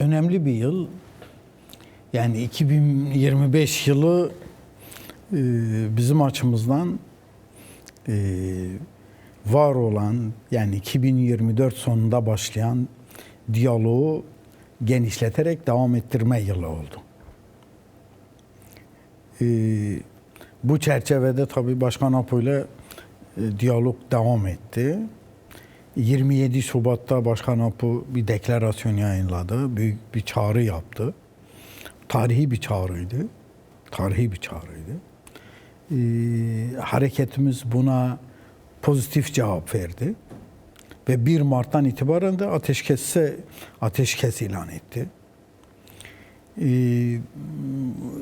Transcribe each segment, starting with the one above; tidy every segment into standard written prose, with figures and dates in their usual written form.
önemli bir yıl. Yani 2025 yılı bizim açımızdan var olan, yani 2024 sonunda başlayan diyaloğu genişleterek devam ettirme yılı oldu. Bu çerçevede tabii Başkan Apo ile diyalog devam etti. 27 Şubat'ta Başkan Apo bir deklarasyon yayınladı. Büyük bir çağrı yaptı. Tarihi bir çağrıydı. Tarihi bir çağrıydı. Hareketimiz buna pozitif cevap verdi. Ve 1 Mart'tan itibaren de ateşkes ilan etti.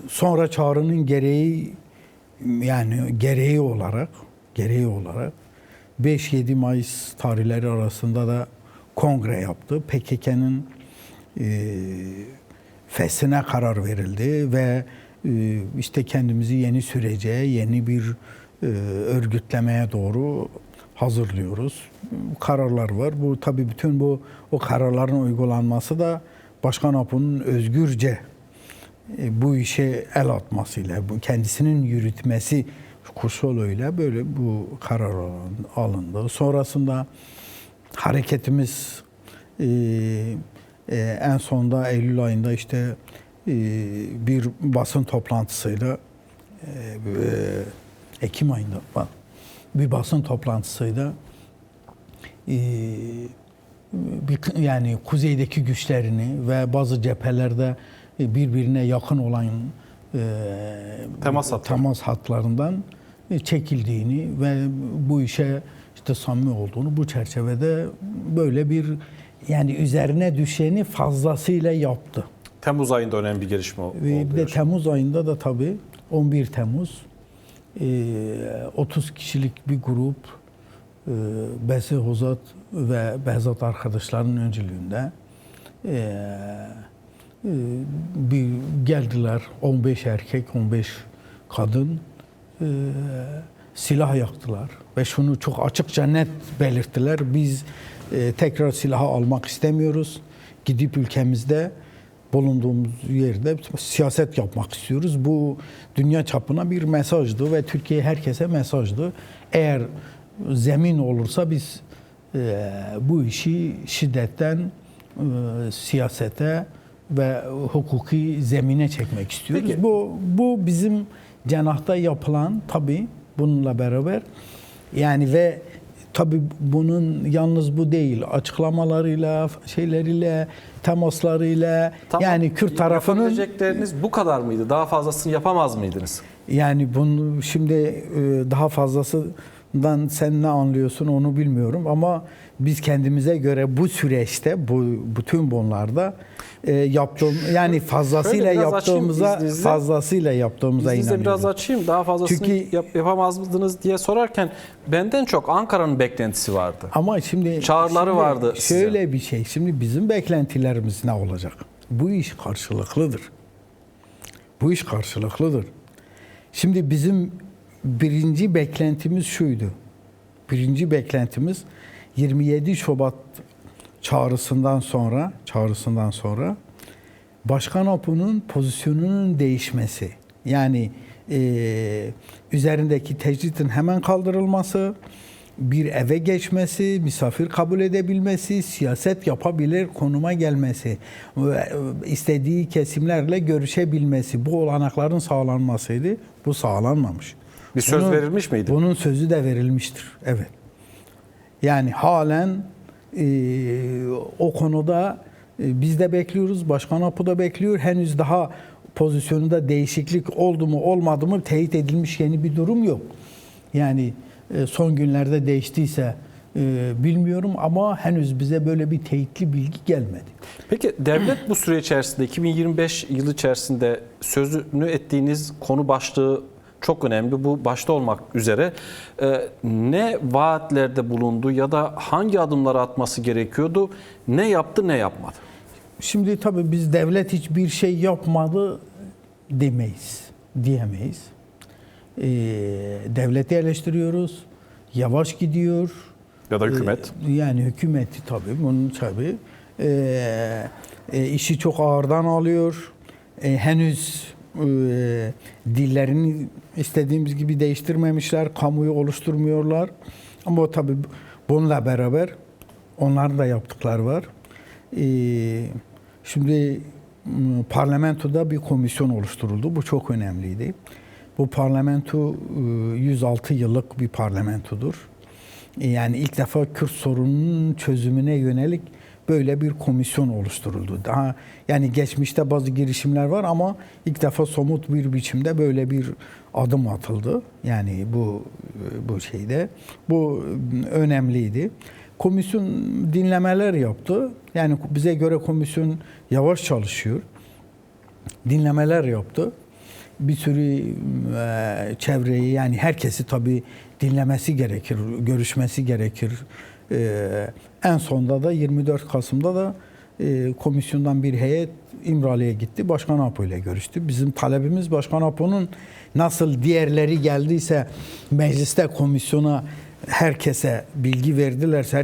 Sonra çağrının gereği olarak 5-7 Mayıs tarihleri arasında da kongre yaptı. PKK'nın feshine karar verildi ve işte kendimizi yeni sürece, yeni bir örgütlemeye doğru hazırlıyoruz. Kararlar var. Bu tabii bütün o kararların uygulanması da Başkan Apo'nun özgürce bu işe el atmasıyla, kendisinin yürütmesi koşuluyla böyle bu karar alındı. Sonrasında hareketimiz en sonunda Eylül ayında işte bir basın toplantısıyla Ekim ayında bir basın toplantısıyla yani kuzeydeki güçlerini ve bazı cephelerde birbirine yakın olan temas hatlarından çekildiğini ve bu işe işte samimi olduğunu, bu çerçevede böyle bir, yani üzerine düşeni fazlasıyla yaptı. Temmuz ayında önemli bir gelişme oldu. Ve de Temmuz ayında da tabii 11 Temmuz 30 kişilik bir grup Besi Hozat ve Behzat arkadaşlarının öncülüğünde bir geldiler, 15 erkek, 15 kadın silah yaktılar ve şunu çok açıkça net belirttiler: biz tekrar silahı almak istemiyoruz. Gidip ülkemizde bulunduğumuz yerde siyaset yapmak istiyoruz. Bu dünya çapına bir mesajdı ve Türkiye herkese mesajdı. Eğer zemin olursa biz bu işi şiddetten siyasete ve hukuki zemine çekmek istiyoruz. Peki. Bu bizim cenahta yapılan, tabii bununla beraber, yani ve tabii bunun yalnız bu değil, açıklamalarıyla, şeyleriyle, temaslarıyla, Tamam, yani Kürt tarafının yapabilecekleriniz bu kadar mıydı? Daha fazlasını yapamaz mıydınız? Yani bunu şimdi daha fazlasından sen ne anlıyorsun onu bilmiyorum ama biz kendimize göre bu süreçte, bütün bunlarda yani fazlasıyla yaptığımıza İzninizle biraz inanıyorum. açayım. Daha fazlasını Çünkü yapamaz mıydınız diye sorarken benden çok Ankara'nın beklentisi vardı. Ama şimdi Çağrıları vardı şöyle size. bir şey. Şimdi bizim beklentilerimiz ne olacak? Bu iş karşılıklıdır. Bu iş karşılıklıdır. Şimdi bizim birinci beklentimiz şuydu. Birinci beklentimiz 27 Şubat çağrısından sonra Başkan Apo'nun pozisyonunun değişmesi. Yani üzerindeki tecritin hemen kaldırılması, bir eve geçmesi, misafir kabul edebilmesi, siyaset yapabilir konuma gelmesi, istediği kesimlerle görüşebilmesi, bu olanakların sağlanmasıydı. Bu sağlanmamış. Bir söz verilmiş miydi? Bunun sözü de verilmiştir. Evet. Yani halen o konuda biz de bekliyoruz, Başkan Apo da bekliyor. Henüz daha pozisyonunda değişiklik oldu mu olmadı mı teyit edilmiş yeni bir durum yok. Yani son günlerde değiştiyse bilmiyorum ama henüz bize böyle bir teyitli bilgi gelmedi. Peki devlet bu süre içerisinde, 2025 yılı içerisinde sözünü ettiğiniz konu başlığı çok önemli. Bu başta olmak üzere ne vaatlerde bulundu ya da hangi adımları atması gerekiyordu? Ne yaptı, ne yapmadı? Şimdi tabii biz devlet hiçbir şey yapmadı diyemeyiz. Devleti eleştiriyoruz. Yavaş gidiyor. Ya da hükümet. Yani hükümeti tabii bunun tabii. işi çok ağırdan alıyor. Henüz dillerini istediğimiz gibi değiştirmemişler, kamuoyu oluşturmuyorlar. Ama tabii bununla beraber onların da yaptıkları var. Şimdi parlamentoda bir komisyon oluşturuldu. Bu çok önemliydi. Bu parlamento 106 yıllık bir parlamentodur. Yani ilk defa Kürt sorununun çözümüne yönelik böyle bir komisyon oluşturuldu. Daha yani geçmişte bazı girişimler var ama ilk defa somut bir biçimde böyle bir adım atıldı. Yani bu şeyde bu önemliydi. Komisyon dinlemeler yaptı. Yani bize göre komisyon yavaş çalışıyor. Dinlemeler yaptı. Bir sürü çevreyi yani herkesi tabii dinlemesi gerekir, görüşmesi gerekir. En sonunda da 24 Kasım'da da komisyondan bir heyet İmralı'ya gitti. Başkan Apo ile görüştü. Bizim talebimiz Başkan Apo'nun nasıl diğerleri geldiyse mecliste komisyona herkese bilgi verdilerse,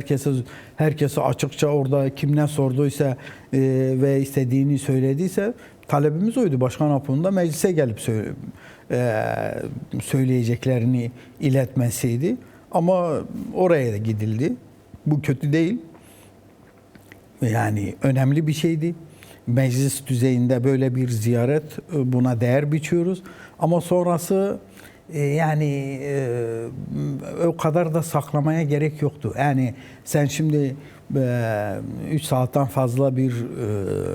herkese açıkça orada kim ne sorduysa ve istediğini söylediyse talebimiz oydu. Başkan Apo'nun da meclise gelip söyleyeceklerini iletmesiydi. Ama oraya da gidildi. Bu kötü değil. Yani önemli bir şeydi. Meclis düzeyinde böyle bir ziyaret, buna değer biçiyoruz. Ama sonrası yani o kadar da saklamaya gerek yoktu. Yani sen şimdi 3 saatten fazla bir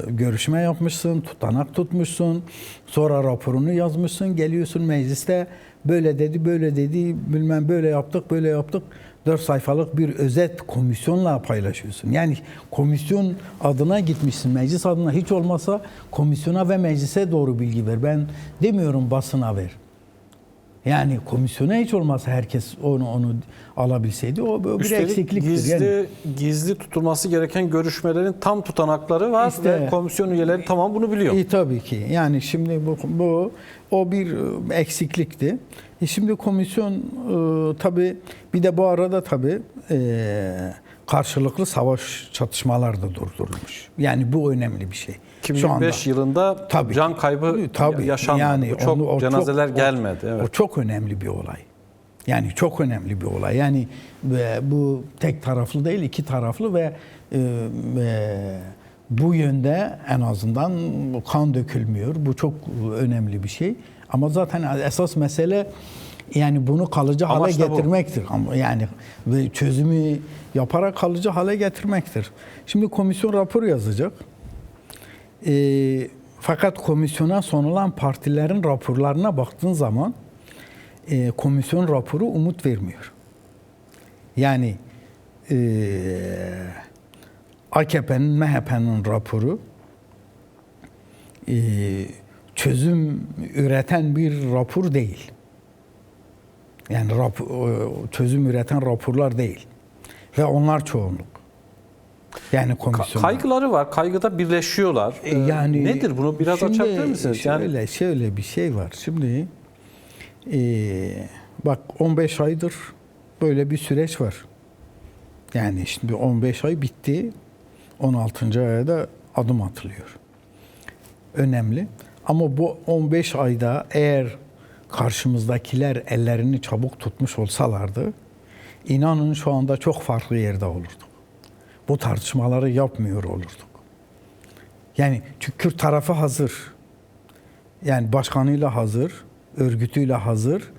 görüşme yapmışsın, tutanak tutmuşsun, sonra raporunu yazmışsın, geliyorsun mecliste böyle dedi, böyle dedi, bilmem böyle yaptık, böyle yaptık. 4 sayfalık bir özet komisyonla paylaşıyorsun. Yani komisyon adına gitmişsin, meclis adına, hiç olmazsa komisyona ve meclise doğru bilgi ver. Ben demiyorum basına ver. Yani komisyona hiç olmazsa herkes onu alabilseydi o bir Üstelik eksikliktir. gizli tutulması gereken görüşmelerin tam tutanakları var İşte, ve komisyon üyeleri tamam bunu biliyor. Tabii ki. Yani şimdi o bir eksiklikti. Şimdi komisyon tabii bir de bu arada tabii karşılıklı savaş çatışmalar da durdurulmuş. Yani bu önemli bir şey. 2025 yılında tabii, can kaybı yaşanmadı. Yani çok cenazeler gelmedi. Evet. O çok önemli bir olay. Yani çok önemli bir olay. Yani bu tek taraflı değil, iki taraflı ve bu yönde en azından kan dökülmüyor. Bu çok önemli bir şey. Ama zaten esas mesele yani bunu kalıcı hale getirmektir. Ama yani ve çözümü yaparak kalıcı hale getirmektir. Şimdi komisyon rapor yazacak. Fakat komisyona sunulan partilerin raporlarına baktığın zaman komisyon raporu umut vermiyor. Yani AKP'nin, MHP'nin raporu çözüm üreten bir rapor değil. Yani çözüm üreten raporlar değil. Ve onlar çoğunluk. Yani komisyon. Kaygıları var. Kaygıda birleşiyorlar. Yani nedir bunu biraz açabilir misiniz? Şöyle bir şey var. Şimdi bak 15 aydır böyle bir süreç var. Yani şimdi 15 ay bitti. 16. aya da adım atılıyor. Önemli. Ama bu 15 ayda eğer karşımızdakiler ellerini çabuk tutmuş olsalardı, inanın şu anda çok farklı yerde olurduk. Bu tartışmaları yapmıyor olurduk. Yani çünkü Kürt tarafı hazır. Yani başkanıyla hazır, örgütüyle hazır.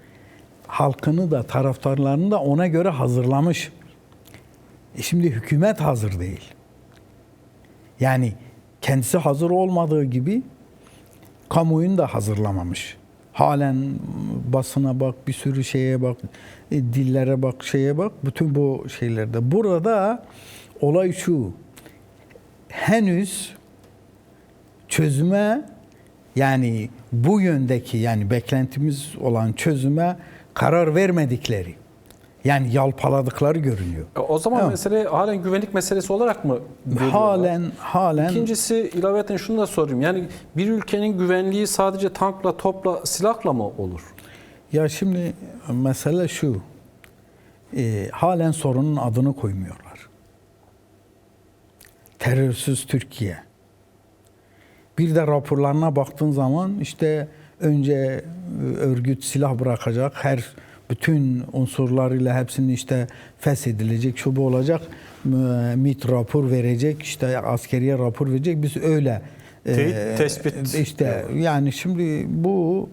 Halkını da, taraftarlarını da ona göre hazırlamış. Şimdi hükümet hazır değil. Yani kendisi hazır olmadığı gibi kamuoyunu da hazırlamamış. Halen basına bak, bir sürü şeye bak, dillere bak, şeye bak, bütün bu şeylerde. Burada olay şu, henüz çözüme yani bu yöndeki yani beklentimiz olan çözüme karar vermedikleri, yani yalpaladıkları görünüyor. O zaman mesele halen güvenlik meselesi olarak mı görüyorlar? Halen. İkincisi ilaveten şunu da sorayım. Yani bir ülkenin güvenliği sadece tankla, topla, silahla mı olur? Ya şimdi mesele şu. Halen sorunun adını koymuyorlar. Terörsüz Türkiye. Bir de raporlarına baktığın zaman işte önce örgüt silah bırakacak, bütün unsurlarıyla hepsini işte feshedilecek, şu bu olacak, MİT rapor verecek, işte askeriye rapor verecek. Biz öyle tespit işte yani şimdi bu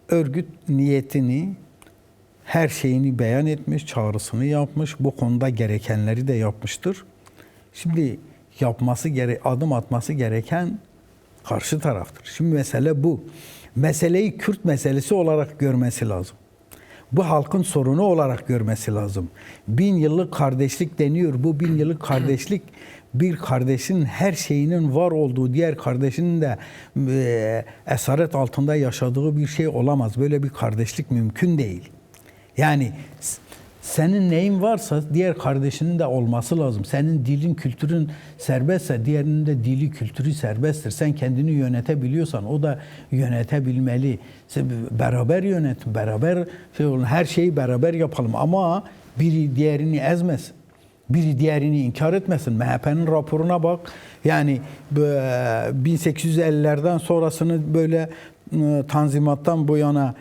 örgüt niyetini, her şeyini beyan etmiş, çağrısını yapmış, bu konuda gerekenleri de yapmıştır. Şimdi adım atması gereken karşı taraftır. Şimdi mesele bu. Meseleyi Kürt meselesi olarak görmesi lazım. Bu halkın sorunu olarak görmesi lazım. 1000 yıllık kardeşlik deniyor. Bu 1000 yıllık kardeşlik bir kardeşin her şeyinin var olduğu, diğer kardeşinin de esaret altında yaşadığı bir şey olamaz. Böyle bir kardeşlik mümkün değil. Yani senin neyin varsa diğer kardeşinin de olması lazım. Senin dilin, kültürün serbestse diğerinin de dili, kültürü serbesttir. Sen kendini yönetebiliyorsan o da yönetebilmeli. Beraber yönetin, beraber her şeyi beraber yapalım. Ama biri diğerini ezmesin. Biri diğerini inkar etmesin. MHP'nin raporuna bak. Yani 1850'lerden sonrasını böyle Tanzimat'tan bu yana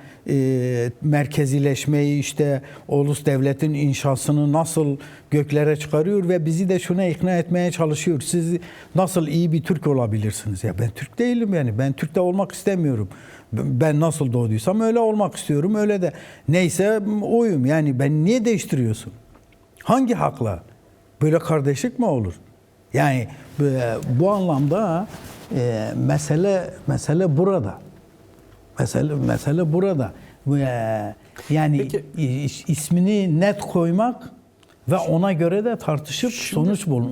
merkezileşmeyi, işte ulus devletin inşasını nasıl göklere çıkarıyor ve bizi de şuna ikna etmeye çalışıyor. Siz nasıl iyi bir Türk olabilirsiniz? Ya ben Türk değilim yani. Ben Türk de olmak istemiyorum. Ben nasıl doğduysam öyle olmak istiyorum. Öyle de neyse oyum. Yani ben niye değiştiriyorsun? Hangi hakla? Böyle kardeşlik mi olur? Yani bu anlamda mesele burada. Mesele burada. Yani peki, ismini net koymak ve ona göre de tartışıp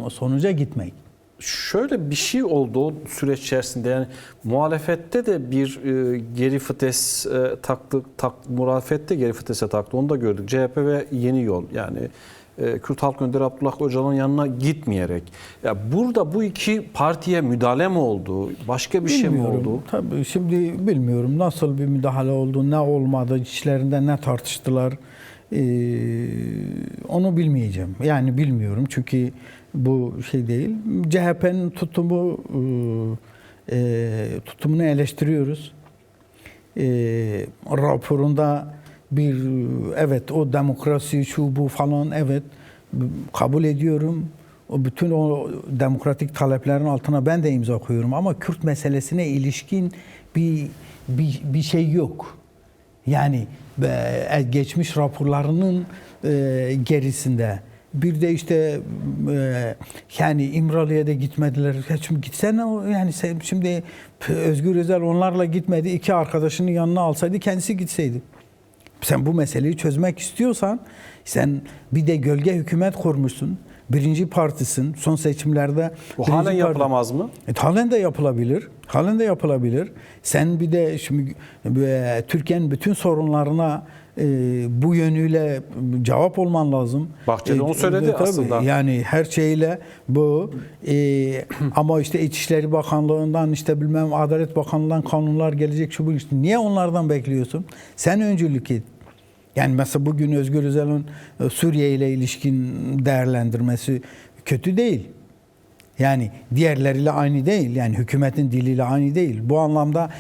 sonuca gitmek. Şöyle bir şey oldu o süreç içerisinde, yani muhalefette de bir geri vites muhalefette geri vitese taktı, onu da gördük. CHP ve Yeni Yol, yani Kürt Halk Önderi Abdullah Öcalan'ın yanına gitmeyerek. Ya burada bu iki partiye müdahale mi oldu? Başka bir şey mi oldu? Tabii şimdi bilmiyorum nasıl bir müdahale oldu, ne olmadı, içlerinde ne tartıştılar. Onu bilmeyeceğim. Yani bilmiyorum çünkü bu şey değil. CHP'nin tutumunu eleştiriyoruz. Raporunda evet o demokrasi şu bu falan, evet kabul ediyorum. Bütün o demokratik taleplerin altına ben de imza koyuyorum ama Kürt meselesine ilişkin bir şey yok. Yani geçmiş raporlarının gerisinde. Bir de işte yani İmralı'ya da gitmediler. Şimdi gitsene, yani şimdi Özgür Özel onlarla gitmedi. 2 arkadaşının yanına alsaydı kendisi gitseydi. Sen bu meseleyi çözmek istiyorsan, sen bir de gölge hükümet kurmuşsun. Birinci partisin. Son seçimlerde... Bu halen yapılamaz mı? Halen de yapılabilir. Halen de yapılabilir. Sen bir de şimdi Türkiye'nin bütün sorunlarına bu yönüyle cevap olman lazım. Bahçeli onu söyledi aslında. Yani her şeyle bu ama işte İçişleri Bakanlığı'ndan, işte bilmem Adalet Bakanlığı'ndan kanunlar gelecek, şu bu işte. Niye onlardan bekliyorsun? Sen öncülük et. Yani mesela bugün Özgür Özel'in Suriye ile ilişkin değerlendirmesi kötü değil. Yani diğerleriyle aynı değil. Yani hükümetin diliyle aynı değil. Bu anlamda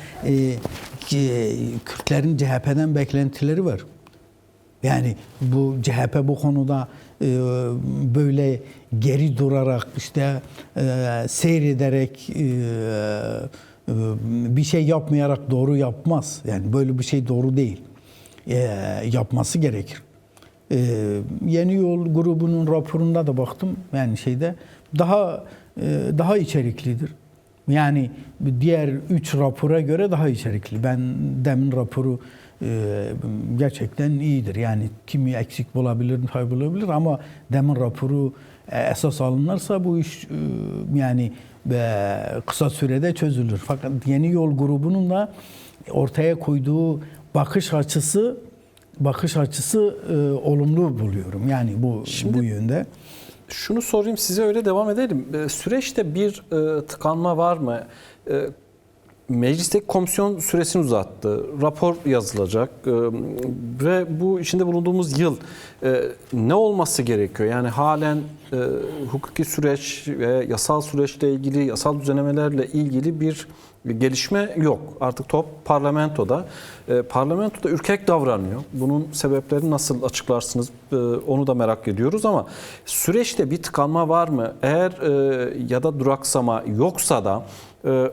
Kürtlerin CHP'den beklentileri var. Yani bu CHP bu konuda böyle geri durarak, işte seyrederek, bir şey yapmayarak doğru yapmaz. Yani böyle bir şey doğru değil. Yapması gerekir. Yeni Yol grubunun raporunda da baktım. Yani daha içeriklidir. Yani diğer 3 rapora göre daha içerikli. Ben demin raporu gerçekten iyidir. Yani kimi eksik bulabilir, kaybolabilir ama demin raporu esas alınırsa bu iş yani kısa sürede çözülür. Fakat Yeni Yol grubunun da ortaya koyduğu bakış açısı olumlu buluyorum. Yani bu yönde. Şunu sorayım size, öyle devam edelim. Süreçte bir tıkanma var mı? Meclisteki komisyon süresini uzattı. Rapor yazılacak ve bu içinde bulunduğumuz yıl ne olması gerekiyor? Yani halen hukuki süreç ve yasal süreçle ilgili, yasal düzenlemelerle ilgili bir gelişme yok. Artık top parlamentoda. Parlamentoda ürkek davranıyor. Bunun sebeplerini nasıl açıklarsınız onu da merak ediyoruz ama süreçte bir tıkanma var mı? Eğer ya da duraksama yoksa da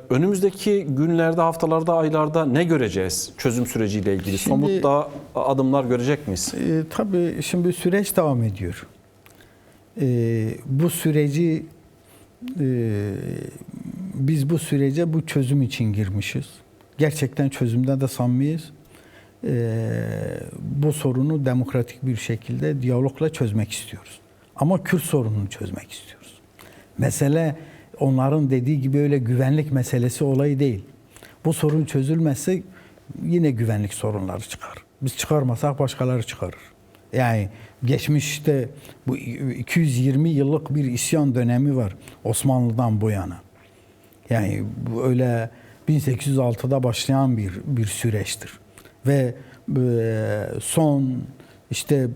önümüzdeki günlerde, haftalarda, aylarda ne göreceğiz çözüm süreciyle ilgili? Somut da adımlar görecek miyiz? Tabii şimdi süreç devam ediyor. Bu süreci biz bu sürece bu çözüm için girmişiz. Gerçekten çözümde de samimiyiz. Bu sorunu demokratik bir şekilde diyalogla çözmek istiyoruz. Ama Kürt sorununu çözmek istiyoruz. Mesele onların dediği gibi öyle güvenlik meselesi olayı değil. Bu sorun çözülmezse yine güvenlik sorunları çıkar. Biz çıkarmasak başkaları çıkarır. Yani geçmişte bu 220 yıllık bir isyan dönemi var Osmanlı'dan bu yana. Yani bu öyle 1806'da başlayan bir süreçtir. Ve son işte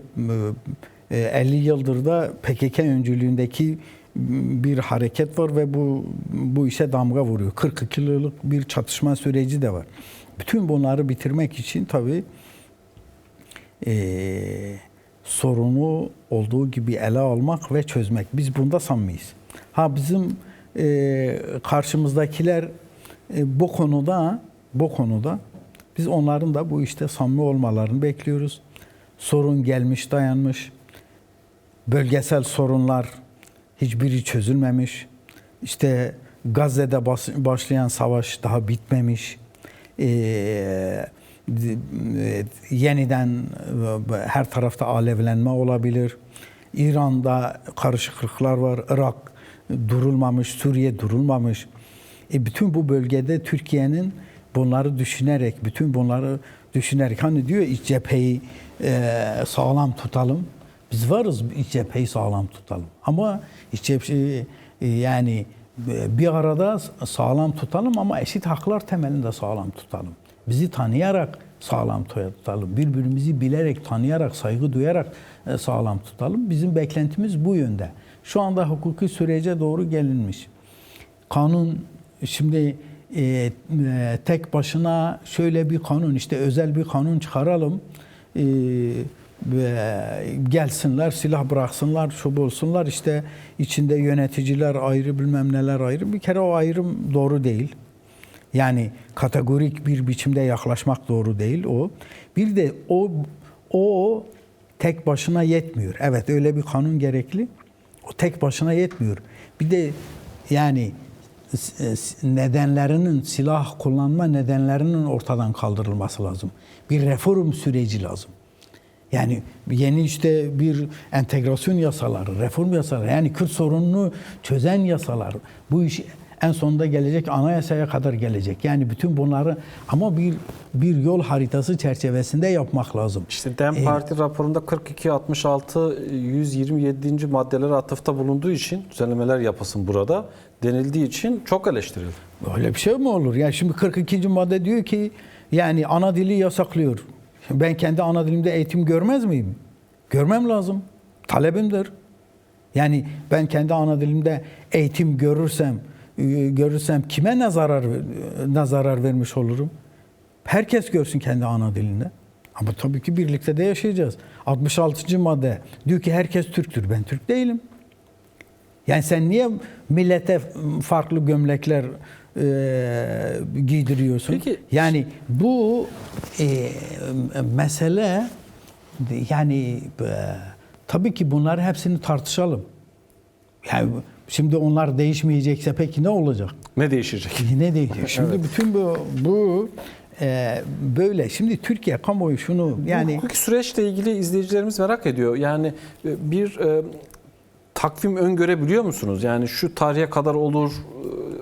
50 yıldır da PKK öncülüğündeki bir hareket var ve bu işe damga vuruyor. 42 yıllık bir çatışma süreci de var. Bütün bunları bitirmek için tabii sorunu olduğu gibi ele almak ve çözmek. Biz bunda samimiyiz. Bizim karşımızdakiler bu konuda biz onların da bu işte samimi olmalarını bekliyoruz. Sorun gelmiş, dayanmış. Bölgesel sorunlar hiçbiri çözülmemiş. İşte Gazze'de başlayan savaş daha bitmemiş. Yeniden her tarafta alevlenme olabilir. İran'da karışıklıklar var. Irak durulmamış, Suriye durulmamış. Bütün bu bölgede Türkiye'nin bunları düşünerek hani diyor iç cepheyi sağlam tutalım. Biz varız iç cepheyi sağlam tutalım. Ama iç cepheyi yani bir arada sağlam tutalım ama eşit haklar temelinde sağlam tutalım. Bizi tanıyarak sağlam tutalım. Birbirimizi bilerek, tanıyarak, saygı duyarak sağlam tutalım. Bizim beklentimiz bu yönde. Şu anda hukuki sürece doğru gelinmiş. Kanun şimdi tek başına şöyle bir kanun, işte özel bir kanun çıkaralım. Gelsinler, silah bıraksınlar, şu olsunlar, işte içinde yöneticiler ayrı, bilmem neler ayrı. Bir kere o ayrım doğru değil. Yani kategorik bir biçimde yaklaşmak doğru değil o. Bir de o tek başına yetmiyor. Evet, öyle bir kanun gerekli. O tek başına yetmiyor. Bir de yani silah kullanma nedenlerinin ortadan kaldırılması lazım. Bir reform süreci lazım. Yani yeni işte bir entegrasyon yasaları, reform yasaları, yani Kürt sorununu çözen yasalar, bu iş en sonunda gelecek, anayasaya kadar gelecek. Yani bütün bunları ama bir yol haritası çerçevesinde yapmak lazım. İşte DEM Parti raporunda 42, 66, 127. maddelere atıfta bulunduğu için düzenlemeler yapılsın burada denildiği için çok eleştirildi. Öyle bir şey mi olur? Yani şimdi 42. madde diyor ki yani ana dili yasaklıyor. Ben kendi ana dilimde eğitim görmez miyim? Görmem lazım. Talebimdir. Yani ben kendi ana dilimde eğitim görürsem kime ne zarar vermiş olurum? Herkes görsün kendi ana dilinde. Ama tabii ki birlikte de yaşayacağız. 66. madde diyor ki herkes Türktür. Ben Türk değilim. Yani sen niye millete farklı gömlekler giydiriyorsun? Peki. Yani bu mesele yani tabii ki bunları hepsini tartışalım. Yani şimdi onlar değişmeyecekse peki ne olacak? Ne değişecek? Ne değişecek? Şimdi evet. Bütün bu böyle. Şimdi Türkiye kamuoyu şunu yani... Bu hukuki süreçle ilgili izleyicilerimiz merak ediyor. Yani bir takvim öngörebiliyor musunuz? Yani şu tarihe kadar olur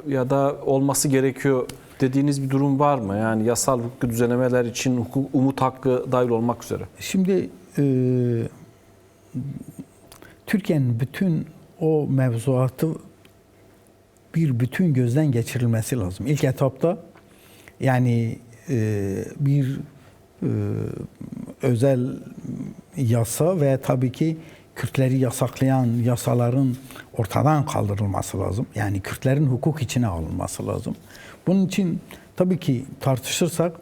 ya da olması gerekiyor dediğiniz bir durum var mı? Yani yasal hukuki düzenlemeler için umut hakkı dahil olmak üzere. Şimdi Türkiye'nin bütün o mevzuatı bir bütün gözden geçirilmesi lazım. İlk etapta yani bir özel yasa ve tabii ki Kürtleri yasaklayan yasaların ortadan kaldırılması lazım. Yani Kürtlerin hukuk içine alınması lazım. Bunun için tabii ki tartışırsak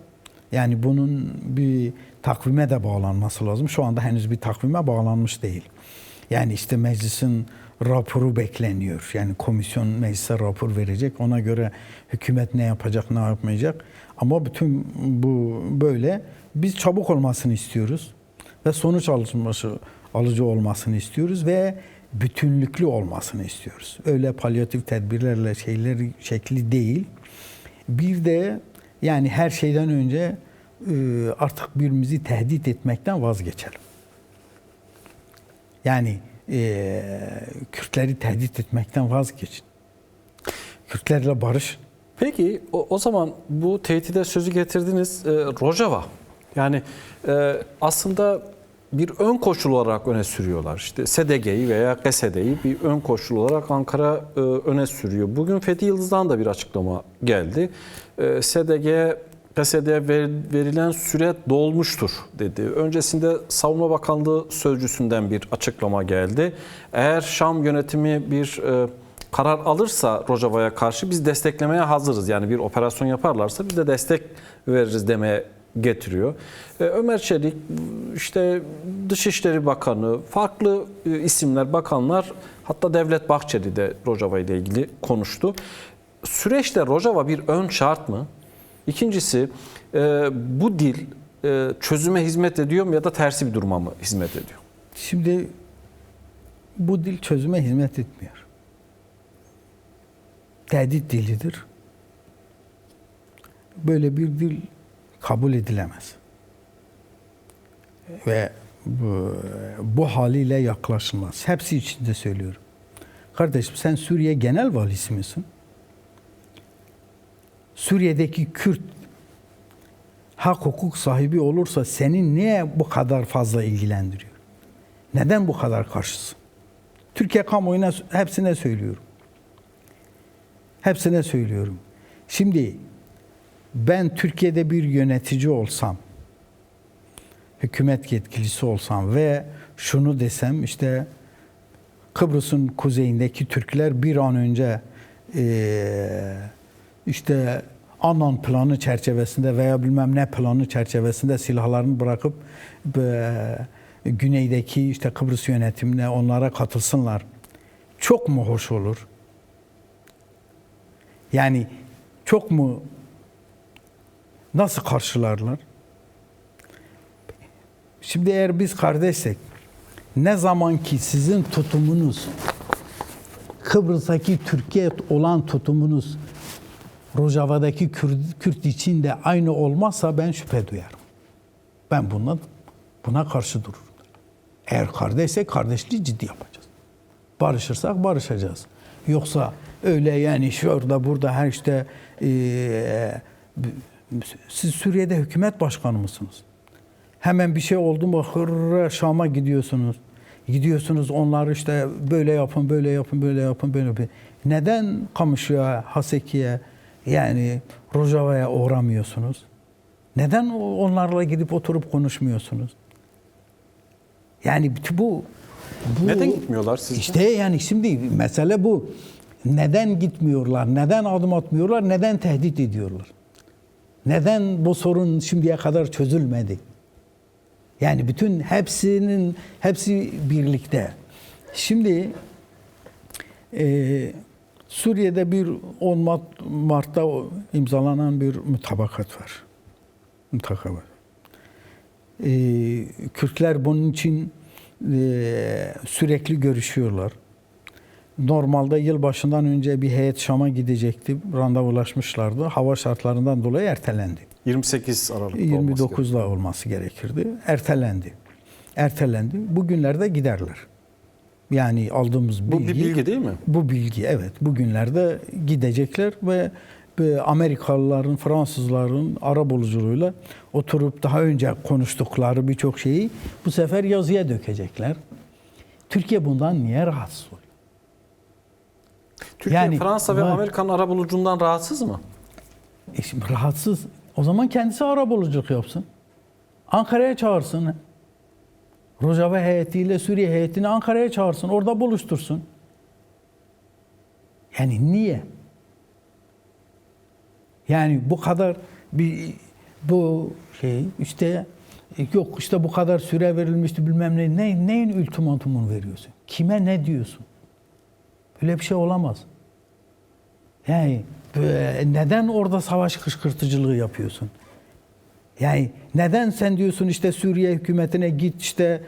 yani bunun bir takvime de bağlanması lazım. Şu anda henüz bir takvime bağlanmış değil. Yani işte meclisin raporu bekleniyor. Yani komisyon meclise rapor verecek. Ona göre hükümet ne yapacak, ne yapmayacak. Ama bütün bu böyle. Biz çabuk olmasını istiyoruz. Ve sonuç alıcı olmasını istiyoruz. Ve bütünlüklü olmasını istiyoruz. Öyle palyatif tedbirlerle şekli değil. Bir de yani her şeyden önce artık birbirimizi tehdit etmekten vazgeçelim. Yani Kürtleri tehdit etmekten vazgeçin. Kürtlerle barış. Peki o zaman bu tehdide sözü getirdiniz Rojava. Yani aslında bir ön koşul olarak öne sürüyorlar. İşte SDG'yi veya GSD'yi bir ön koşul olarak Ankara öne sürüyor. Bugün Fethi Yıldız'dan da bir açıklama geldi. SDG, GSD'ye verilen süre dolmuştur dedi. Öncesinde Savunma Bakanlığı sözcüsünden bir açıklama geldi. Eğer Şam yönetimi bir karar alırsa Rojava'ya karşı biz desteklemeye hazırız. Yani bir operasyon yaparlarsa biz de destek veririz demeye getiriyor. Ömer Çelik, işte Dışişleri Bakanı, farklı isimler, bakanlar, hatta Devlet Bahçeli de Rojava ile ilgili konuştu. Süreçte Rojava bir ön şart mı? İkincisi, bu dil çözüme hizmet ediyor mu ya da tersi bir duruma mı hizmet ediyor? Şimdi bu dil çözüme hizmet etmiyor. Tehdit dilidir. Böyle bir dil kabul edilemez. Ve bu haliyle yaklaşılmaz. Hepsi için de söylüyorum. Kardeşim sen Suriye genel valisi misin? Suriye'deki Kürt hak hukuk sahibi olursa seni niye bu kadar fazla ilgilendiriyor? Neden bu kadar karşısın? Türkiye kamuoyuna hepsine söylüyorum. Hepsine söylüyorum. Şimdi ben Türkiye'de bir yönetici olsam, hükümet yetkilisi olsam ve şunu desem, işte Kıbrıs'ın kuzeyindeki Türkler bir an önce işte Annan planı çerçevesinde veya bilmem ne planı çerçevesinde silahlarını bırakıp güneydeki işte Kıbrıs yönetimine, onlara katılsınlar. Çok mu hoş olur? Yani çok mu, nasıl karşılarlar? Şimdi eğer biz kardeşsek, ne zaman ki sizin tutumunuz, Kıbrıs'taki Türkiye olan tutumunuz, Rojava'daki Kürt için de aynı olmazsa ben şüphe duyarım. Ben buna karşı dururum. Eğer kardeşsek kardeşliği ciddi yapacağız. Barışırsak barışacağız. Yoksa öyle yani şurada burada her işte siz Suriye'de hükümet başkanı mısınız? Hemen bir şey oldu mu Şam'a gidiyorsunuz. Gidiyorsunuz onları işte böyle yapın, böyle yapın, böyle yapın, böyle yapın. Neden Kamışlı'ya, Haseki'ye yani Rojava'ya uğramıyorsunuz? Neden onlarla gidip oturup konuşmuyorsunuz? Yani bu neden gitmiyorlar sizce? İşte yani şimdi mesele bu. Neden gitmiyorlar? Neden adım atmıyorlar? Neden tehdit ediyorlar? Neden bu sorun şimdiye kadar çözülmedi? Yani bütün hepsi birlikte. Şimdi Suriye'de bir 10 Mart'ta imzalanan bir mutabakat var. Mutabakat. Kürtler bunun için sürekli görüşüyorlar. Normalde yılbaşından önce bir heyet Şam'a gidecekti. Randevulaşmışlardı. Hava şartlarından dolayı ertelendi. 28 Aralık'ta 29'da olması gerekirdi. Ertelendi. Bugünlerde giderler. Yani aldığımız bilgi. Bu bir bilgi değil mi? Bu bilgi, evet. Bugünlerde gidecekler ve Amerikalıların, Fransızların arabuluculuğuyla oturup daha önce konuştukları birçok şeyi bu sefer yazıya dökecekler. Türkiye bundan niye rahatsız oluyor? Türkiye, Yani, Fransa ve Amerikan arabulucundan rahatsız mı? Şimdi rahatsız. O zaman kendisi arabuluculuk yapsın. Ankara'ya çağırsın. Rojava heyetiyle Suriye heyetini Ankara'ya çağırsın, orada buluştursun. Yani niye? Yani bu kadar bu şey işte yok işte bu kadar süre verilmişti bilmem ne. Neyin ultimatumunu veriyorsun? Kime ne diyorsun? Böyle bir şey olamaz. Yani neden orada savaş kışkırtıcılığı yapıyorsun? Yani neden sen diyorsun işte Suriye hükümetine git işte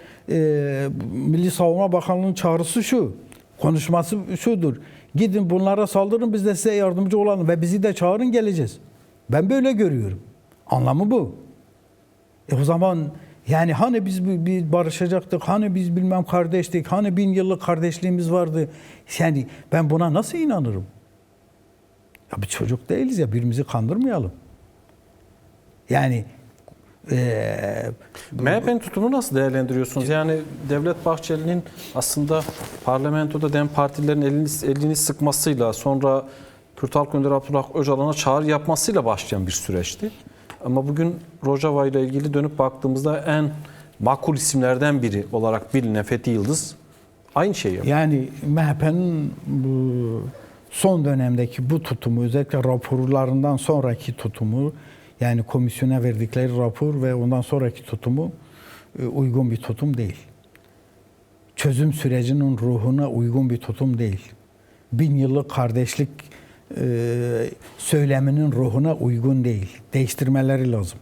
Milli Savunma Bakanlığı'nın çağrısı şu, konuşması şudur. Gidin bunlara saldırın biz de size yardımcı olalım ve bizi de çağırın geleceğiz. Ben böyle görüyorum. Anlamı bu. O zaman yani hani biz barışacaktık, hani biz bilmem kardeştik, hani 1000 yıllık kardeşliğimiz vardı. Yani ben buna nasıl inanırım? Ya bir çocuk değiliz ya, birbirimizi kandırmayalım. Yani MHP'nin tutumunu nasıl değerlendiriyorsunuz? Yani Devlet Bahçeli'nin aslında parlamentoda DEM partilerin elini sıkmasıyla, sonra Kürt Halk Önderi Abdullah Öcalan'a çağrı yapmasıyla başlayan bir süreçti. Ama bugün Rojava ile ilgili dönüp baktığımızda en makul isimlerden biri olarak bilinen Fethi Yıldız aynı şeyi yapıyor. yani MHP'nin bu son dönemdeki bu tutumu, özellikle raporlarından sonraki tutumu, yani komisyona verdikleri rapor ve ondan sonraki tutumu uygun bir tutum değil. Çözüm sürecinin ruhuna uygun bir tutum değil. 1000 yıllık kardeşlik söyleminin ruhuna uygun değil. Değiştirmeleri lazım.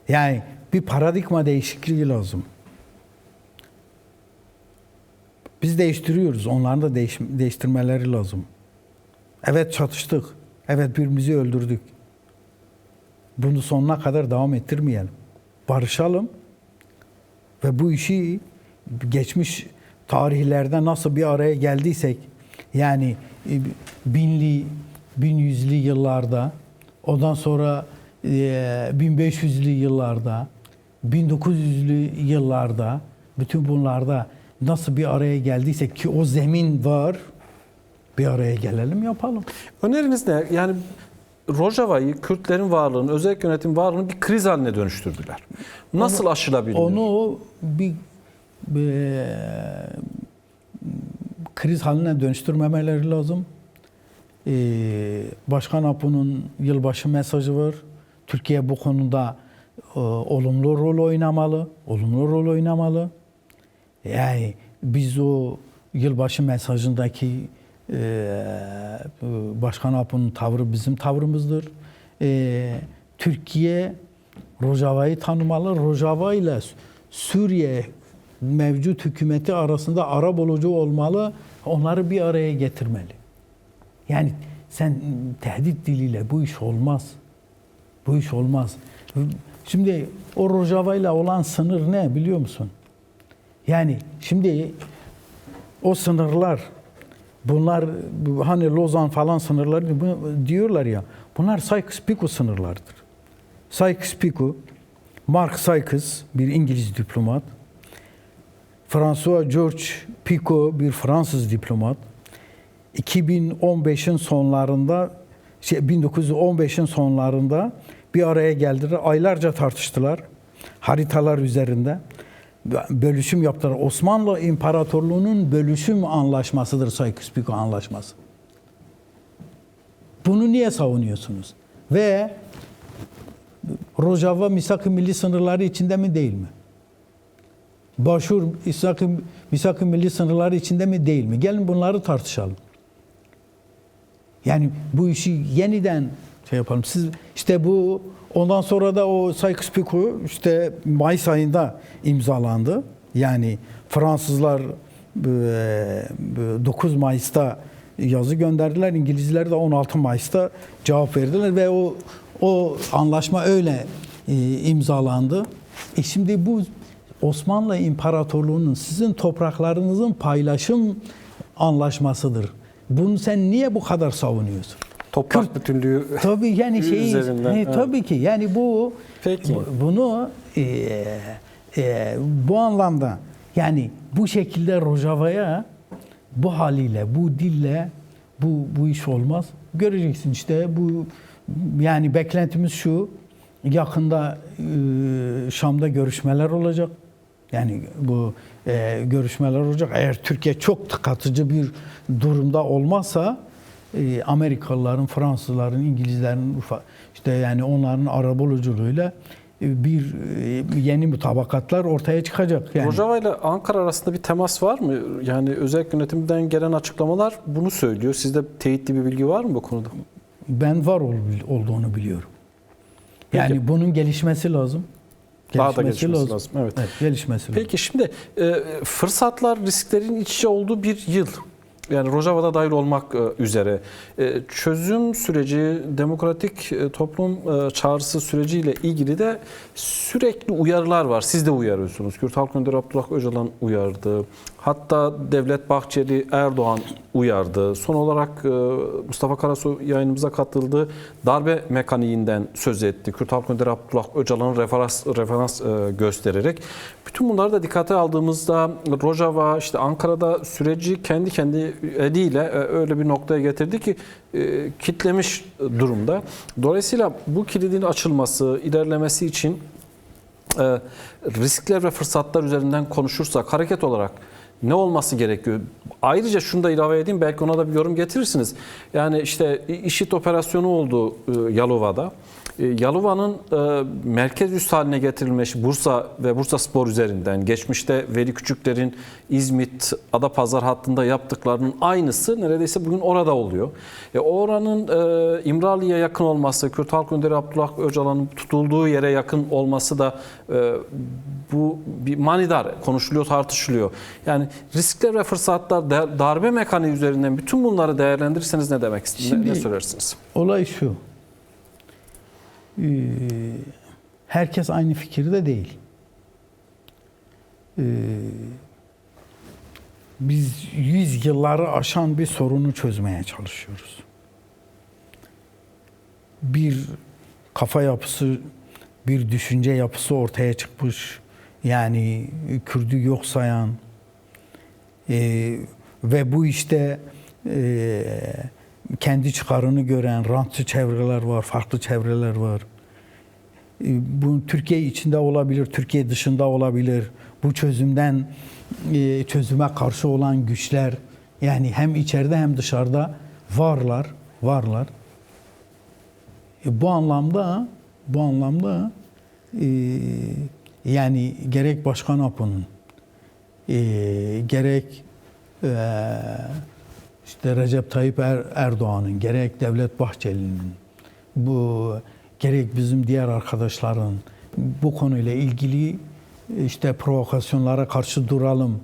Yani bir paradigma değişikliği lazım. Biz değiştiriyoruz. Onların da değiştirmeleri lazım. Evet çatıştık. Evet birbirimizi öldürdük. Bunu sonuna kadar devam ettirmeyelim. Barışalım ve bu işi geçmiş tarihlerde nasıl bir araya geldiysek, yani 1000'li, 1100'lü yıllarda, ondan sonra 1500'lü yıllarda, 1900'lü yıllarda, bütün bunlarda nasıl bir araya geldiysek ki o zemin var, bir araya gelelim yapalım. Öneriniz ne? Yani Rojava'yı, Kürtlerin varlığını, özel yönetim varlığını bir kriz haline dönüştürdüler. Nasıl aşılabilir? Onu bir kriz haline dönüştürmemeleri lazım. Başkan Apo'nun yılbaşı mesajı var. Türkiye bu konuda olumlu rol oynamalı. Olumlu rol oynamalı. Yani biz o yılbaşı mesajındaki Başkan Apo'nun tavrı bizim tavrımızdır. Türkiye Rojava'yı tanımalı. Rojava ile Suriye mevcut hükümeti arasında arabulucu olmalı. Onları bir araya getirmeli. Yani sen tehdit diliyle bu iş olmaz. Bu iş olmaz. Şimdi o Rojava ile olan sınır ne biliyor musun? Yani şimdi o sınırlar, bunlar hani Lozan falan sınırları diyorlar ya, bunlar Sykes-Picot sınırlardır. Sykes-Picot, Mark Sykes bir İngiliz diplomat, François George Picot bir Fransız diplomat, 1915'in sonlarında bir araya geldiler. Aylarca tartıştılar. Haritalar üzerinde bölüşüm yaptılar. Osmanlı İmparatorluğu'nun bölüşüm anlaşmasıdır Sykes-Picot anlaşması. Bunu niye savunuyorsunuz? Ve Rojava misak-ı milli sınırları içinde mi değil mi? Başur misak-ı milli sınırları içinde mi değil mi? Gelin bunları tartışalım. Yani bu işi yeniden şey yapalım. Siz işte bu ondan sonra da o Sykes-Picot işte Mayıs ayında imzalandı. Yani Fransızlar 9 Mayıs'ta yazı gönderdiler. İngilizler de 16 Mayıs'ta cevap verdiler ve o anlaşma öyle imzalandı. Şimdi bu Osmanlı İmparatorluğu'nun sizin topraklarınızın paylaşım anlaşmasıdır. Bunu sen niye bu kadar savunuyorsun? Toprak bütünlüğü tabii yani üzerinden. Evet. Tabii ki yani bu Peki. Bunu bu anlamda yani bu şekilde Rojava'ya bu haliyle, bu dille bu iş olmaz. Göreceksin işte bu yani beklentimiz şu. Yakında Şam'da görüşmeler olacak. Yani bu görüşmeler olacak. Eğer Türkiye çok tıkatıcı bir durumda olmazsa Amerikalıların, Fransızların, İngilizlerin işte yani onların arabuluculuğuyla bir yeni mutabakatlar ortaya çıkacak. Yani Rojava ile Ankara arasında bir temas var mı? Yani özel yönetimden gelen açıklamalar bunu söylüyor. Sizde teyitli bir bilgi var mı bu konuda? ben var olduğunu biliyorum. Yani Peki. bunun gelişmesi lazım. Daha da gelişmesi lazım. Evet. Evet, gelişmesi lazım. Peki şimdi fırsatlar risklerin iç içe olduğu bir yıl. Yani Rojava'da dahil olmak üzere çözüm süreci, demokratik toplum çağrısı süreciyle ilgili de sürekli uyarılar var. Siz de uyarıyorsunuz. Kürt Halk Önderi Abdullah Öcalan uyardı. Hatta Devlet Bahçeli, Erdoğan uyardı. Son olarak Mustafa Karasu yayınımıza katıldı. Darbe mekaniğinden söz etti. Kürt Halk Önderi Abdullah Öcalan'ın referans göstererek. Bütün bunları da dikkate aldığımızda Rojava, işte Ankara'da süreci kendi eliyle öyle bir noktaya getirdi ki kitlemiş durumda. Dolayısıyla bu kilidin açılması, ilerlemesi için riskler ve fırsatlar üzerinden konuşursak hareket olarak ne olması gerekiyor? Ayrıca şunu da ilave edeyim, belki ona da bir yorum getirirsiniz. Yani işte IŞİD operasyonu oldu Yalova'da. Yalova'nın merkez üs haline getirilmiş Bursa ve Bursaspor üzerinden geçmişte Veli Küçükler'in İzmit, Adapazarı hattında yaptıklarının aynısı neredeyse bugün orada oluyor. Oranın İmralı'ya yakın olması, Kürt Halk Önderi Abdullah Öcalan'ın tutulduğu yere yakın olması da bu bir manidar konuşuluyor, tartışılıyor. Yani riskler ve fırsatlar, darbe mekaniği üzerinden bütün bunları değerlendirirseniz ne demek istiyorsunuz? Ne söylersiniz? Olay şu. Herkes aynı fikirde değil. Biz 100 yılları aşan bir sorunu çözmeye çalışıyoruz. Bir kafa yapısı, bir düşünce yapısı ortaya çıkmış. Yani Kürt'ü yok sayan ve bu işte kendi çıkarını gören rantçı çevreler var, farklı çevreler var. Bu Türkiye içinde olabilir, Türkiye dışında olabilir. Bu çözüme karşı olan güçler, yani hem içeride hem dışarıda varlar. Bu anlamda yani gerek Başkan Apo'nun gerek işte Recep Tayyip Erdoğan'ın, gerek Devlet Bahçeli'nin, gerek bizim diğer arkadaşların bu konuyla ilgili işte provokasyonlara karşı duralım,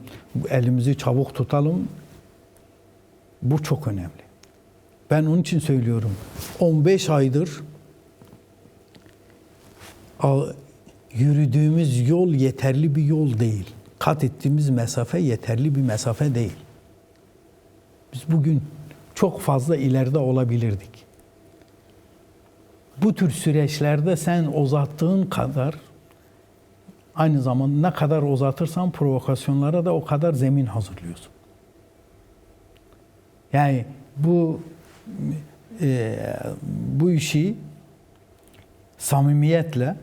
elimizi çabuk tutalım. Bu çok önemli. Ben onun için söylüyorum. 15 aydır yürüdüğümüz yol yeterli bir yol değil. Kat ettiğimiz mesafe yeterli bir mesafe değil. Biz bugün çok fazla ileride olabilirdik. Bu tür süreçlerde sen uzattığın kadar, aynı zamanda ne kadar uzatırsan provokasyonlara da o kadar zemin hazırlıyorsun. Yani bu işi samimiyetle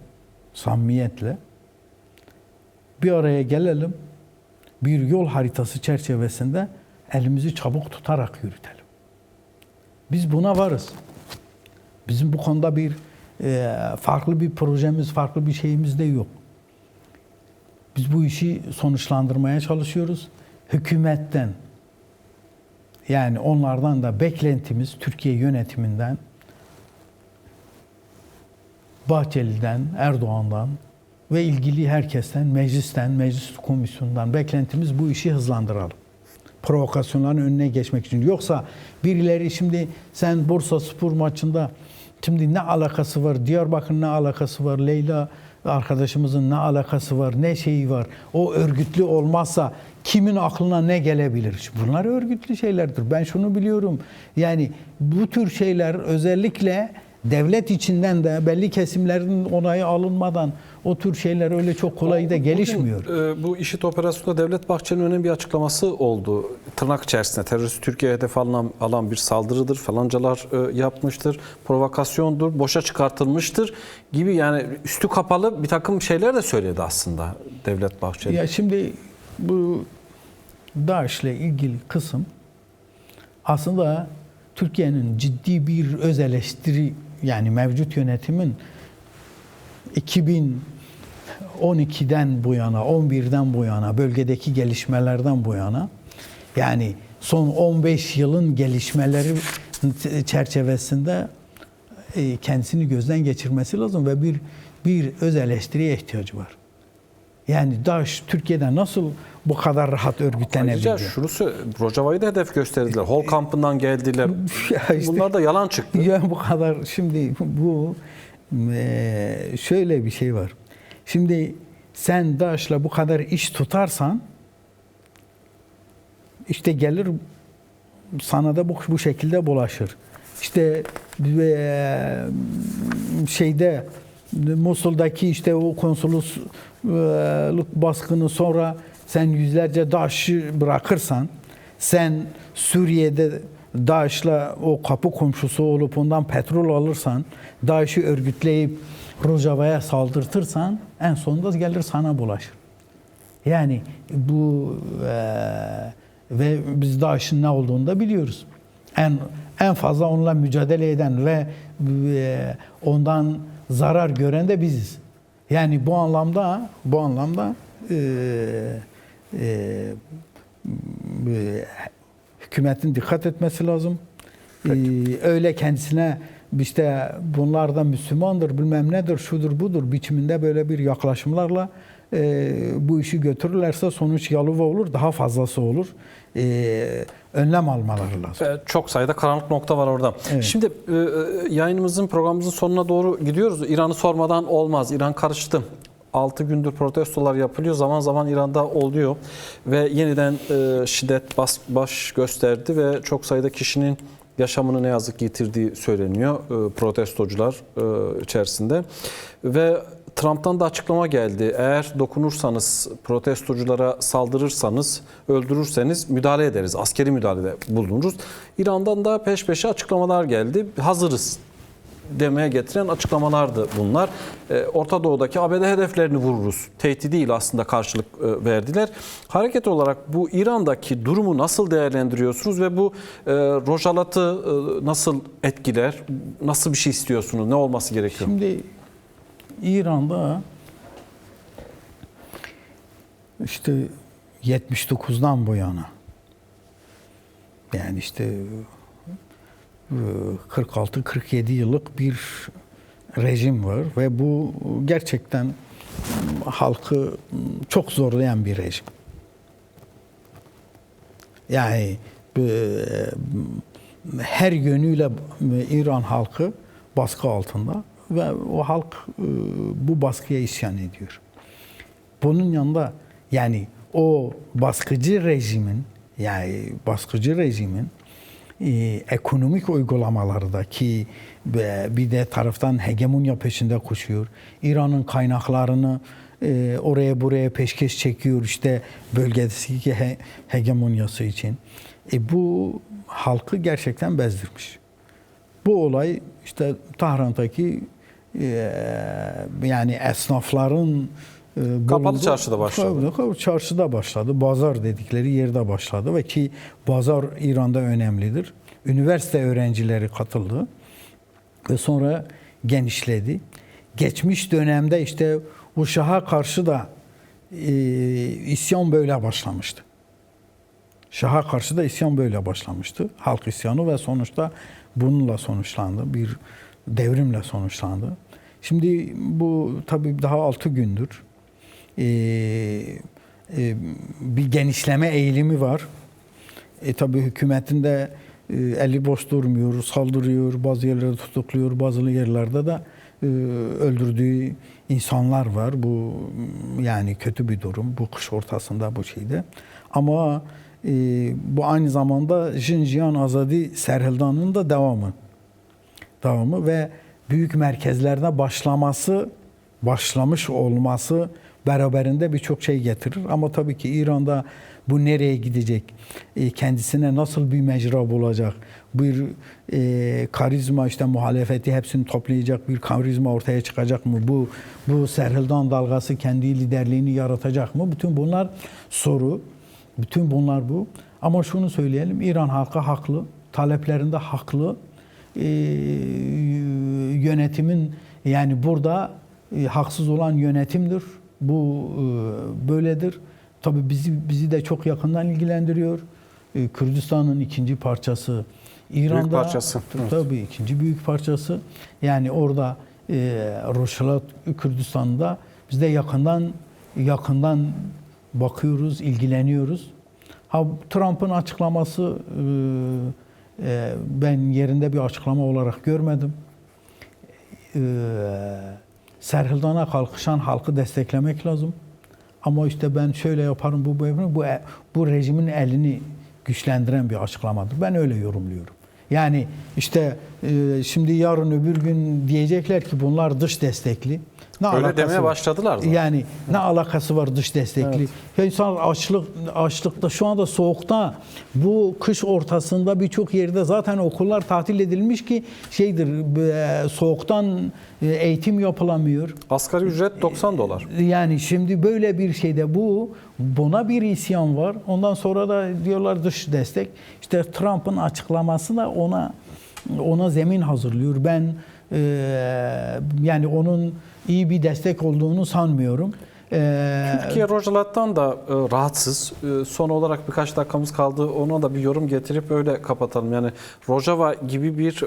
bir araya gelelim, bir yol haritası çerçevesinde elimizi çabuk tutarak yürütelim. Biz buna varız. Bizim bu konuda bir farklı bir projemiz, farklı bir şeyimiz de yok. Biz bu işi sonuçlandırmaya çalışıyoruz. Hükümetten, yani onlardan da beklentimiz, Türkiye yönetiminden, Bahçeli'den, Erdoğan'dan ve ilgili herkesten, meclisten, meclis komisyonundan beklentimiz bu işi hızlandıralım. Provokasyonların önüne geçmek için. Yoksa birileri şimdi sen Bursaspor maçında şimdi ne alakası var, Diyarbakır'ın ne alakası var, Leyla arkadaşımızın ne alakası var, ne şeyi var. O örgütlü olmazsa kimin aklına ne gelebilir? Bunlar örgütlü şeylerdir. Ben şunu biliyorum. Yani bu tür şeyler özellikle devlet içinden de belli kesimlerin onayı alınmadan o tür şeyler öyle çok kolay da gelişmiyor. Bugün, bu IŞİD operasyonunda Devlet Bahçeli'nin önemli bir açıklaması oldu. Tırnak içerisinde terörist Türkiye'ye hedef alan bir saldırıdır, falancalar yapmıştır, provokasyondur, boşa çıkartılmıştır gibi, yani üstü kapalı bir takım şeyler de söyledi aslında Devlet Bahçeli. Ya şimdi bu DAEŞ'le ilgili kısım aslında Türkiye'nin ciddi bir öz eleştiri, yani mevcut yönetimin 2012'den bu yana, 11'den bu yana, bölgedeki gelişmelerden bu yana, yani son 15 yılın gelişmeleri çerçevesinde kendisini gözden geçirmesi lazım ve bir öz eleştiriye ihtiyacı var. Yani DAEŞ Türkiye'de nasıl bu kadar rahat örgütlenebildi? Ayrıca Rojava'yı da hedef gösterdiler. Hol kampından geldiler. Ya işte, bunlar da yalan çıktı. Ya bu kadar, şimdi bu şöyle bir şey var. Şimdi sen DAEŞ'le bu kadar iş tutarsan işte gelir sana da bu şekilde bulaşır. İşte şeyde Musul'daki işte o konsolosluk baskını sonra sen yüzlerce DAEŞ'i bırakırsan, sen Suriye'de DAEŞ'le o kapı komşusu olup ondan petrol alırsan, DAEŞ'i örgütleyip Rojava'ya saldırtırsan en sonunda gelir sana bulaşır. Yani bu ve biz DAEŞ'in ne olduğunu da biliyoruz. En fazla onunla mücadele eden ve ondan zarar gören de biziz. Yani bu anlamda hükümetin dikkat etmesi lazım. Öyle kendisine işte bunlar da Müslümandır, bilmem nedir, şudur budur biçiminde böyle bir yaklaşımlarla bu işi götürürlerse sonuç yalıva olur, daha fazlası olur. Önlem almaları lazım. Çok sayıda karanlık nokta var orada. Evet. Şimdi programımızın sonuna doğru gidiyoruz. İran'ı sormadan olmaz. İran karıştı. 6 gündür protestolar yapılıyor. Zaman zaman İran'da oluyor. Ve yeniden şiddet baş gösterdi ve çok sayıda kişinin yaşamını ne yazık ki yitirdiği söyleniyor protestocular içerisinde. Ve Trump'tan da açıklama geldi. Eğer dokunursanız, protestoculara saldırırsanız, öldürürseniz müdahale ederiz. Askeri müdahalede bulunuruz. İran'dan da peş peşe açıklamalar geldi. Hazırız demeye getiren açıklamalardı bunlar. Orta Doğu'daki ABD hedeflerini vururuz. Tehdidiyle aslında karşılık verdiler. Hareket olarak bu İran'daki durumu nasıl değerlendiriyorsunuz ve bu Rojavat'ı nasıl etkiler? Nasıl bir şey istiyorsunuz? Ne olması gerekiyor? Şimdi İran'da işte 79'dan bu yana, yani işte 46-47 yıllık bir rejim var ve bu gerçekten halkı çok zorlayan bir rejim. Yani her yönüyle İran halkı baskı altında ve o halk bu baskıya isyan ediyor. Bunun yanında yani o baskıcı rejimin ekonomik uygulamaları da ki bir de taraftan hegemonya peşinde koşuyor. İran'ın kaynaklarını oraya buraya peşkeş çekiyor işte bölgedeki hegemonyası için. Bu halkı gerçekten bezdirmiş. Bu olay işte Tahran'daki yani esnafların Kapalı çarşıda başladı. Çarşıda başladı. Bazar dedikleri yerde başladı ve ki bazar İran'da önemlidir. Üniversite öğrencileri katıldı ve sonra genişledi. Geçmiş dönemde işte o Şah'a karşı da isyan böyle başlamıştı. Şah'a karşı da isyan böyle başlamıştı. Halk isyanı ve sonuçta bununla sonuçlandı. Bir devrimle sonuçlandı. Şimdi bu tabii daha 6 gündür. Bir genişleme eğilimi var. Tabii hükümetin de eli boş durmuyor, saldırıyor, bazı yerlerde tutukluyor, bazı yerlerde de öldürdüğü insanlar var. Bu yani kötü bir durum. Bu kış ortasında bu şeyde. Ama bu aynı zamanda Jinjiyan Azadi Serhildan'ın da devamı ve büyük merkezlerde başlamış olması beraberinde birçok şey getirir. Ama tabii ki İran'da bu nereye gidecek? Kendisine nasıl bir mecra bulacak? Bir karizma, işte muhalefeti hepsini toplayacak bir karizma ortaya çıkacak mı? Bu Serhildan dalgası kendi liderliğini yaratacak mı? Bütün bunlar soru. Bütün bunlar bu. Ama şunu söyleyelim, İran halkı haklı. Taleplerinde haklı. Yönetimin, yani burada haksız olan yönetimdir. Bu böyledir. Tabii bizi de çok yakından ilgilendiriyor. Kürdistan'ın ikinci parçası İran'da. Büyük parçası. Tabii ikinci büyük parçası. Yani orada Rojhelat Kürdistan'da biz de yakından bakıyoruz, ilgileniyoruz. Trump'ın açıklaması ben yerinde bir açıklama olarak görmedim. Serhildan'a kalkışan halkı desteklemek lazım. Ama işte ben şöyle yaparım, bu rejimin elini güçlendiren bir açıklamadır. Ben öyle yorumluyorum. Yani işte şimdi yarın öbür gün diyecekler ki bunlar dış destekli. Öyle demeye başladılar zaten. Yani ne alakası var dış destekli? Evet. Ya insan açlıkta, şu anda soğukta, bu kış ortasında birçok yerde zaten okullar tatil edilmiş ki soğuktan eğitim yapılamıyor. Asgari ücret $90. Yani şimdi böyle bir şeyde buna bir isyan var. Ondan sonra da diyorlar dış destek. İşte Trump'ın açıklaması da ona zemin hazırlıyor. Ben yani onun iyi bir destek olduğunu sanmıyorum. Türkiye Rojhelat'tan da rahatsız. Son olarak birkaç dakikamız kaldı. Ona da bir yorum getirip öyle kapatalım. Yani Rojava gibi bir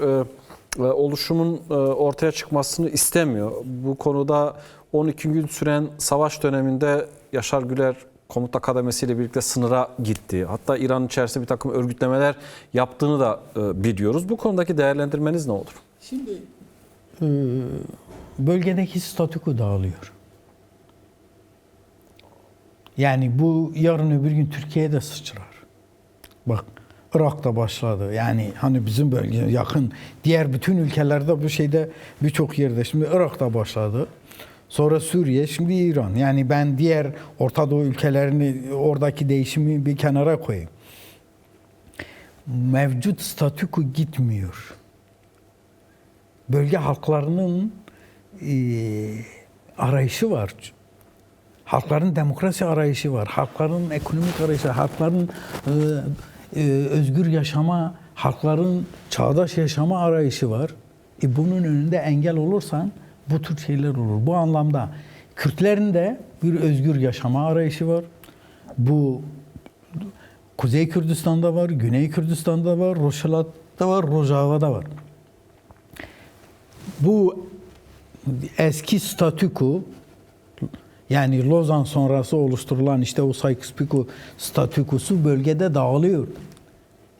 oluşumun ortaya çıkmasını istemiyor. Bu konuda 12 gün süren savaş döneminde Yaşar Güler komuta kademesiyle birlikte sınıra gitti. Hatta İran içerisinde bir takım örgütlemeler yaptığını da biliyoruz. Bu konudaki değerlendirmeniz ne olur? Şimdi bölgedeki statüko dağılıyor. Yani bu yarın öbür gün Türkiye'ye de sıçrar. Bak, Irak'ta başladı. Yani hani bizim bölge yakın diğer bütün ülkelerde bu şeyde birçok yerde. Şimdi Irak'ta başladı. Sonra Suriye, şimdi İran. Yani ben diğer Orta Doğu ülkelerini, oradaki değişimi bir kenara koyayım. Mevcut statüko gitmiyor. Bölge halklarının arayışı var. Halkların demokrasi arayışı var. Halkların ekonomik arayışı, halkların özgür yaşama, halkların çağdaş yaşama arayışı var. Bunun önünde engel olursan bu tür şeyler olur. Bu anlamda Kürtlerin de bir özgür yaşama arayışı var. Bu Kuzey Kürdistan'da var, Güney Kürdistan'da var, Rojhelat'ta var, Rojava'da var. Bu eski statüko, yani Lozan sonrası oluşturulan işte o Sykes-Picot statükosu bölgede dağılıyor.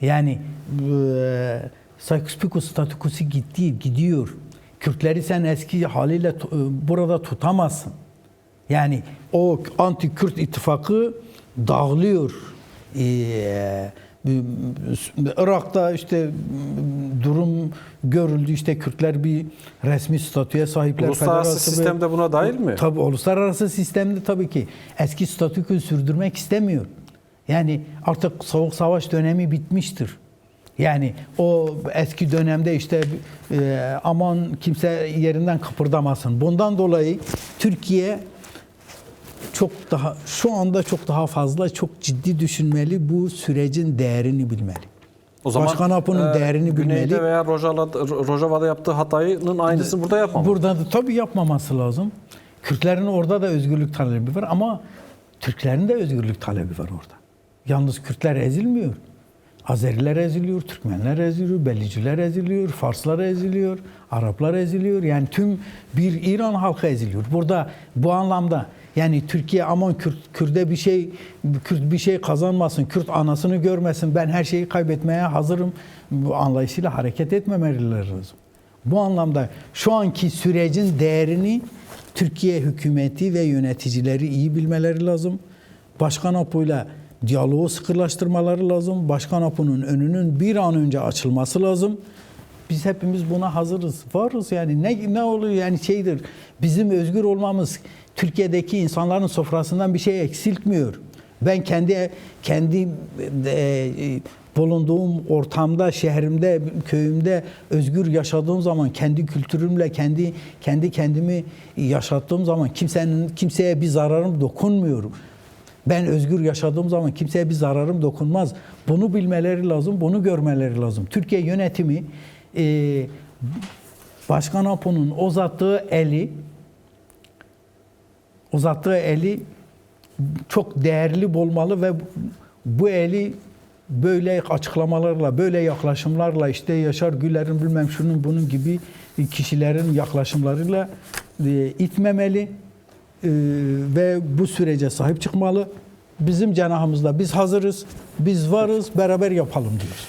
Yani Sykes-Picot statükosu gidiyor. Kürtleri sen eski haliyle burada tutamazsın. Yani o anti-Kürt ittifakı dağılıyor. Irak'ta işte durum görüldü, işte Kürtler bir resmi statüye sahipler. Uluslararası sistemde buna dahil mi? Tabii uluslararası sistemde tabii ki eski statükoyu sürdürmek istemiyor. Yani artık soğuk savaş dönemi bitmiştir. Yani o eski dönemde işte aman kimse yerinden kıpırdamasın. Bundan dolayı Türkiye şu anda çok daha fazla, çok ciddi düşünmeli, bu sürecin değerini bilmeli. O zaman Başkan Apo'nun değerini bilmeli. Güney'de veya Rojava'da yaptığı hatayının aynısını burada yapmamalı. Burada da tabii yapmaması lazım. Kürtlerin orada da özgürlük talebi var ama Türklerin de özgürlük talebi var orada. Yalnız Kürtler ezilmiyor. Azeriler eziliyor, Türkmenler eziliyor, Beliciler eziliyor, Farslar eziliyor, Araplar eziliyor. Yani tüm bir İran halkı eziliyor. Burada bu anlamda yani Türkiye aman Kürt'e Kürt bir şey kazanmasın, Kürt anasını görmesin, ben her şeyi kaybetmeye hazırım bu anlayışıyla hareket etmemeleri lazım. Bu anlamda şu anki sürecin değerini Türkiye hükümeti ve yöneticileri iyi bilmeleri lazım. Başkan Apo'yla diyaloğu sıkılaştırmaları lazım. Başkan Apo'nun önünün bir an önce açılması lazım. Biz hepimiz buna hazırız. Varız yani. Ne oluyor yani şeydir. Bizim özgür olmamız Türkiye'deki insanların sofrasından bir şey eksiltmiyor. Ben kendi bulunduğum ortamda, şehrimde, köyümde özgür yaşadığım zaman, kendi kültürümle kendimi yaşattığım zaman kimseye bir zararım dokunmuyor. Ben özgür yaşadığım zaman kimseye bir zararım dokunmaz. Bunu bilmeleri lazım, bunu görmeleri lazım. Türkiye yönetimi Başkan Apo'nun uzattığı eli çok değerli olmalı ve bu eli böyle açıklamalarla, böyle yaklaşımlarla, işte Yaşar Güler'in bilmem şunun bunun gibi kişilerin yaklaşımlarıyla itmemeli ve bu sürece sahip çıkmalı. Bizim cenahımızda biz hazırız, biz varız, beraber yapalım diyoruz.